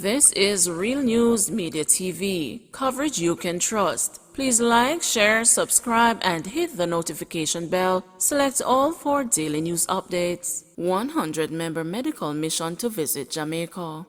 This is Real News Media TV, coverage you can trust. Please like, share, subscribe, and hit the notification bell. Select all for daily news updates. 100-member medical mission to visit Jamaica.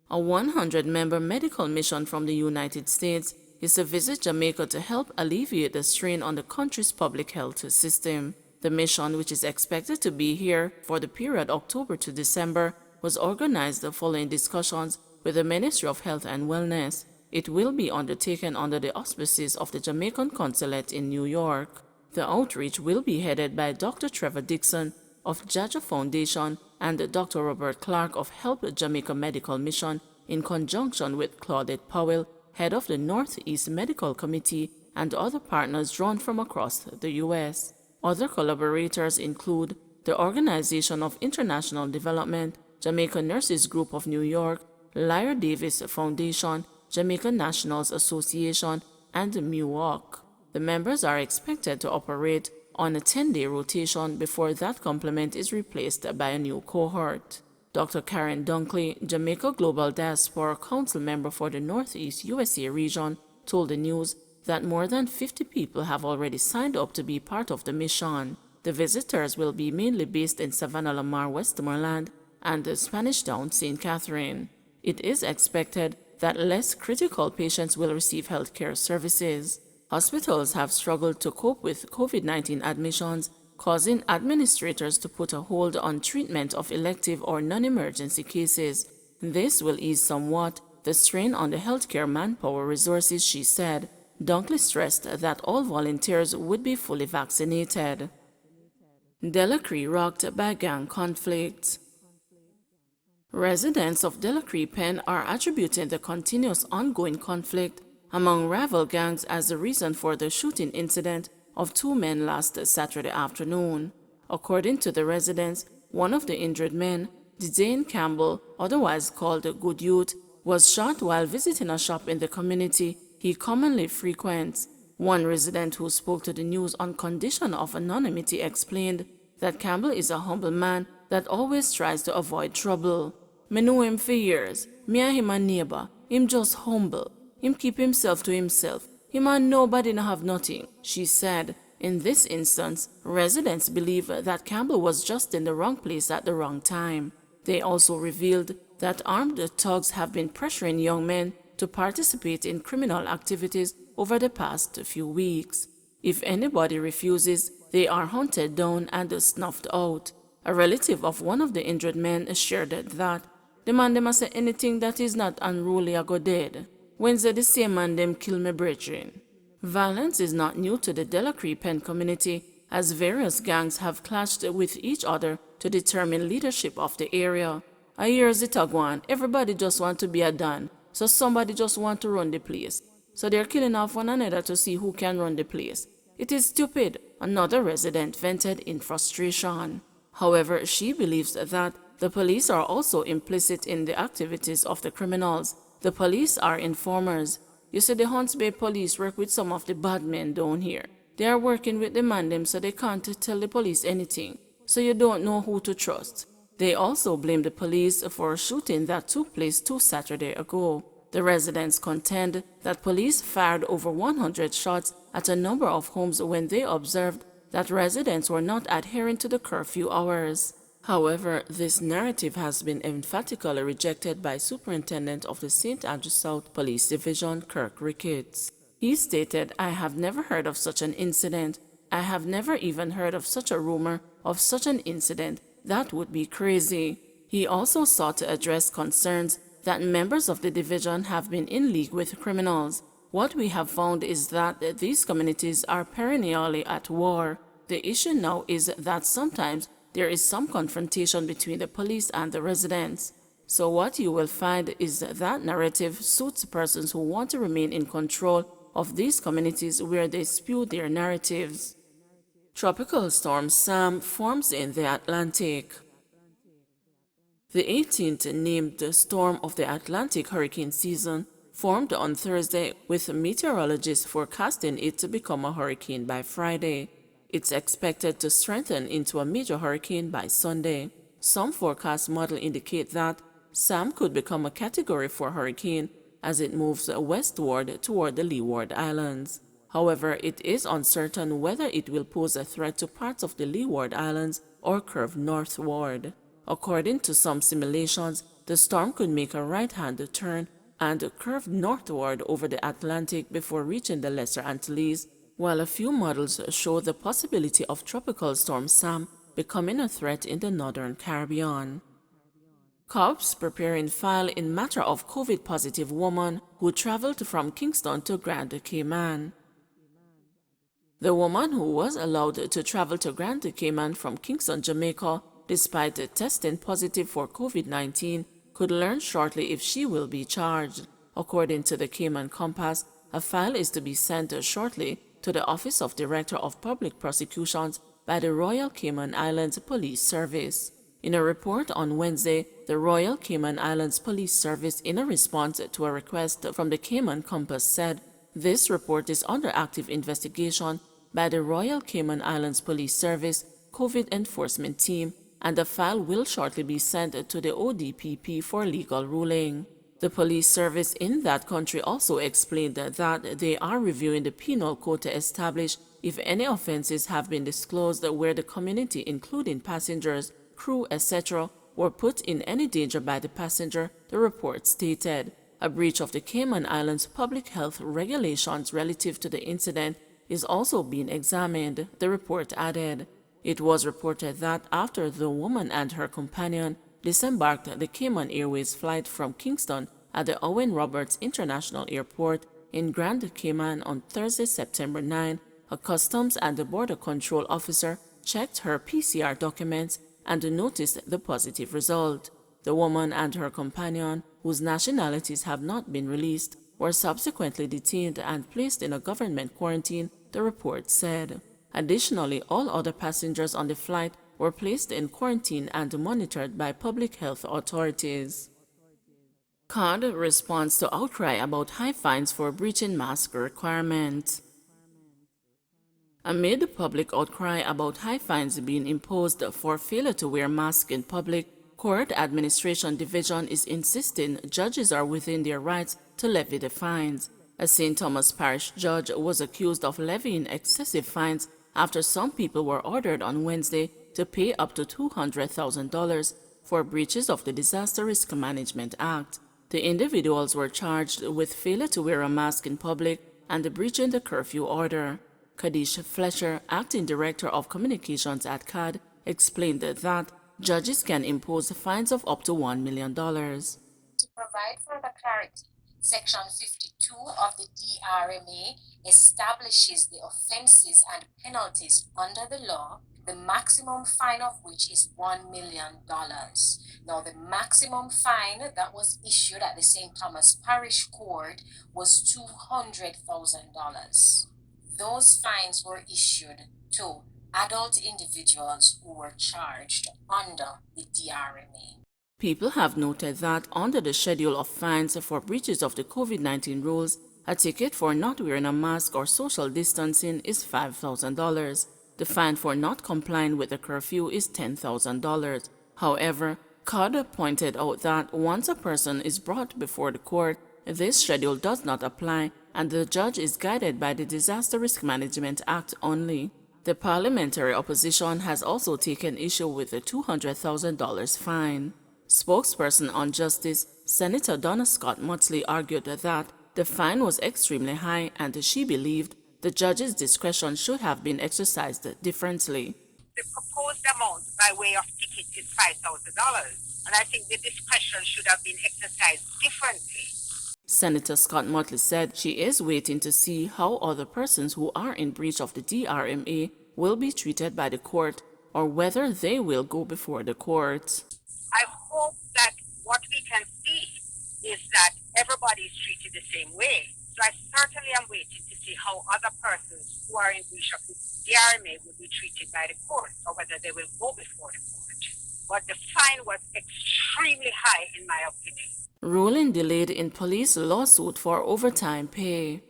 A 100-member medical mission from the United States is to visit Jamaica to help alleviate the strain on the country's public health system. The mission, which is expected to be here for the period October to December, was organized following discussions with the Ministry of Health and Wellness. It will be undertaken under the auspices of the Jamaican Consulate in New York. The outreach will be headed by Dr. Trevor Dixon of Jaja Foundation and Dr. Robert Clark of Help Jamaica Medical Mission in conjunction with Claudette Powell, head of the Northeast Medical Committee, and other partners drawn from across the U.S. Other collaborators include the Organization of International Development, Jamaica Nurses Group of New York, Lyra Davis Foundation, Jamaica Nationals Association, and MUOC. The members are expected to operate on a 10-day rotation before that complement is replaced by a new cohort. Dr. Karen Dunkley, Jamaica Global Diaspora Council member for the Northeast USA region, told the news that more than 50 people have already signed up to be part of the mission. The visitors will be mainly based in Savannah Lamar, Westmoreland, and the Spanish Town, St. Catherine. It is expected that less critical patients will receive healthcare services. Hospitals have struggled to cope with COVID-19 admissions, causing administrators to put a hold on treatment of elective or non-emergency cases. This will ease somewhat the strain on the healthcare manpower resources, she said. Dunkley stressed that all volunteers would be fully vaccinated. Delacree rocked by gang conflict. Residents of Delacree Pen are attributing the continuous ongoing conflict among rival gangs as the reason for the shooting incident of two men last Saturday afternoon. According to the residents, one of the injured men, Dane Campbell, otherwise called Good Youth, was shot while visiting a shop in the community he commonly frequents. One resident who spoke to the news on condition of anonymity explained that Campbell is a humble man that always tries to avoid trouble. Me know him for years. Me and him a neighbor. Him just humble. Him keep himself to himself. Him and nobody no have nothing, she said. In this instance, residents believe that Campbell was just in the wrong place at the wrong time. They also revealed that armed thugs have been pressuring young men to participate in criminal activities over the past few weeks. If anybody refuses, they are hunted down and snuffed out. A relative of one of the injured men shared that the man dem a say anything that is not unruly a go dead. Wednesday the same man dem kill me brethren. Violence is not new to the Delacree Pen community, as various gangs have clashed with each other to determine leadership of the area. A years it a gone, everybody just want to be a Don, so somebody just want to run the place. So they're killing off one another to see who can run the place. It is stupid, another resident vented in frustration. However, she believes that the police are also implicit in the activities of the criminals. The police are informers. You see, the Hunts Bay police work with some of the bad men down here. They are working with the man them so they can't tell the police anything. So you don't know who to trust. They also blame the police for a shooting that took place 2 Saturdays ago. The residents contend that police fired over 100 shots at a number of homes when they observed that residents were not adhering to the curfew hours. However, this narrative has been emphatically rejected by Superintendent of the St. Andrew South Police Division, Kirk Ricketts. He stated, "I have never heard of such an incident. I have never even heard of such a rumor of such an incident. That would be crazy." He also sought to address concerns that members of the division have been in league with criminals. "What we have found is that these communities are perennially at war. The issue now is that sometimes there is some confrontation between the police and the residents. So what you will find is that narrative suits persons who want to remain in control of these communities where they spew their narratives." Tropical storm Sam forms in the Atlantic. The 18th named storm of the Atlantic hurricane season formed on Thursday, with meteorologists forecasting it to become a hurricane by Friday. It's expected to strengthen into a major hurricane by Sunday. Some forecast models indicate that Sam could become a Category 4 hurricane as it moves westward toward the Leeward Islands. However, it is uncertain whether it will pose a threat to parts of the Leeward Islands or curve northward. According to some simulations, the storm could make a right-hand turn and curve northward over the Atlantic before reaching the Lesser Antilles, while a few models show the possibility of Tropical Storm Sam becoming a threat in the northern Caribbean. Cops preparing file in matter of COVID-positive woman who traveled from Kingston to Grand Cayman. The woman who was allowed to travel to Grand Cayman from Kingston, Jamaica, despite testing positive for COVID-19, could learn shortly if she will be charged. According to the Cayman Compass, a file is to be sent shortly to the Office of Director of Public Prosecutions by the Royal Cayman Islands Police Service. In a report on Wednesday, the Royal Cayman Islands Police Service, in a response to a request from the Cayman Compass, said, "This report is under active investigation by the Royal Cayman Islands Police Service COVID Enforcement Team, and the file will shortly be sent to the ODPP for legal ruling." The police service in that country also explained that they are reviewing the penal code to establish if any offenses have been disclosed where the community, including passengers, crew, etc., were put in any danger by the passenger, the report stated. A breach of the Cayman Islands public health regulations relative to the incident is also being examined, the report added. It was reported that after the woman and her companion disembarked the Cayman Airways flight from Kingston at the Owen Roberts International Airport in Grand Cayman on Thursday, September 9, a Customs and Border Control officer checked her PCR documents and noticed the positive result. The woman and her companion, whose nationalities have not been released, were subsequently detained and placed in a government quarantine, the report said. Additionally, all other passengers on the flight were placed in quarantine and monitored by public health authorities. COD responds to outcry about high fines for breaching mask requirement. Amid public outcry about high fines being imposed for failure to wear masks in public, Court Administration Division is insisting judges are within their rights to levy the fines. A St. Thomas Parish judge was accused of levying excessive fines after some people were ordered on Wednesday to pay up to $200,000 for breaches of the Disaster Risk Management Act. The individuals were charged with failure to wear a mask in public and breaching the curfew order. Kadish Fletcher, Acting Director of Communications at CAD, explained that judges can impose fines of up to $1 million. To provide further clarity, Section 52 of the DRMA establishes the offenses and penalties under the law, the maximum fine of which is $1 million. Now, the maximum fine that was issued at the St. Thomas Parish Court was $200,000. Those fines were issued to adult individuals who were charged under the DRMA. People have noted that under the schedule of fines for breaches of the COVID-19 rules, a ticket for not wearing a mask or social distancing is $5,000. The fine for not complying with the curfew is $10,000. However, COD pointed out that once a person is brought before the court, this schedule does not apply and the judge is guided by the Disaster Risk Management Act only. The parliamentary opposition has also taken issue with the $200,000 fine. Spokesperson on Justice, Senator Donna Scott Motley, argued that the fine was extremely high and she believed the judge's discretion should have been exercised differently. The proposed amount by way of ticket is $5,000, and I think the discretion should have been exercised differently. Senator Scott Motley said she is waiting to see how other persons who are in breach of the DRMA will be treated by the court or whether they will go before the court. I hope that what we can see is that everybody is treated the same way. So I certainly am waiting to see how other persons who are in breach of the DRMA will be treated by the court or whether they will go before the court. But the fine was extremely high in my opinion. Ruling delayed in police lawsuit for overtime pay.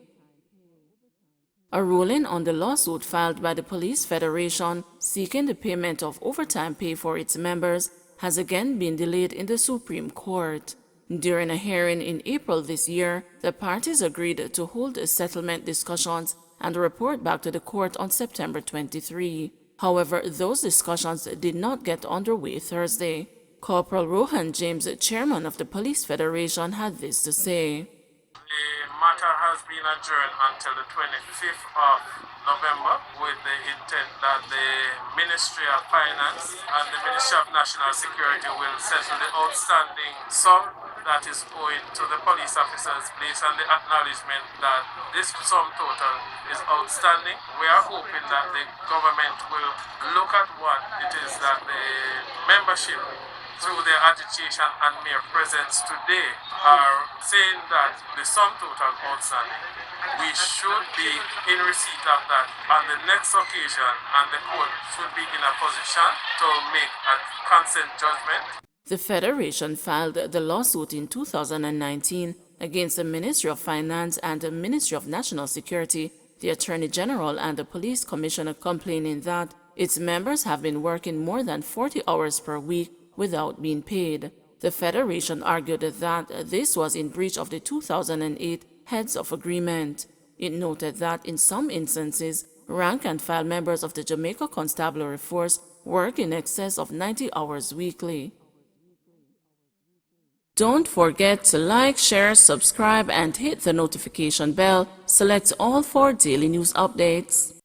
A ruling on the lawsuit filed by the Police Federation seeking the payment of overtime pay for its members has again been delayed in the Supreme Court. During a hearing in April this year, the parties agreed to hold settlement discussions and report back to the court on September 23. However, those discussions did not get underway Thursday. Corporal Rohan James, chairman of the Police Federation, had this to say. The matter has been adjourned until the 25th of November with the intent that the Ministry of Finance and the Ministry of National Security will settle the outstanding sum that is owing to the police officers based on the acknowledgement that this sum total is outstanding. We are hoping that the government will look at what it is that the membership through their agitation and mere presence today are saying that the sum total outstanding. We should be in receipt of that on the next occasion, and the court should be in a position to make a consent judgment. The Federation filed the lawsuit in 2019 against the Ministry of Finance and the Ministry of National Security, the Attorney General and the Police Commissioner, complaining that its members have been working more than 40 hours per week without being paid. The Federation argued that this was in breach of the 2008 Heads of Agreement. It noted that in some instances, rank-and-file members of the Jamaica Constabulary Force work in excess of 90 hours weekly. Don't forget to like, share, subscribe, and hit the notification bell. Select all for daily news updates.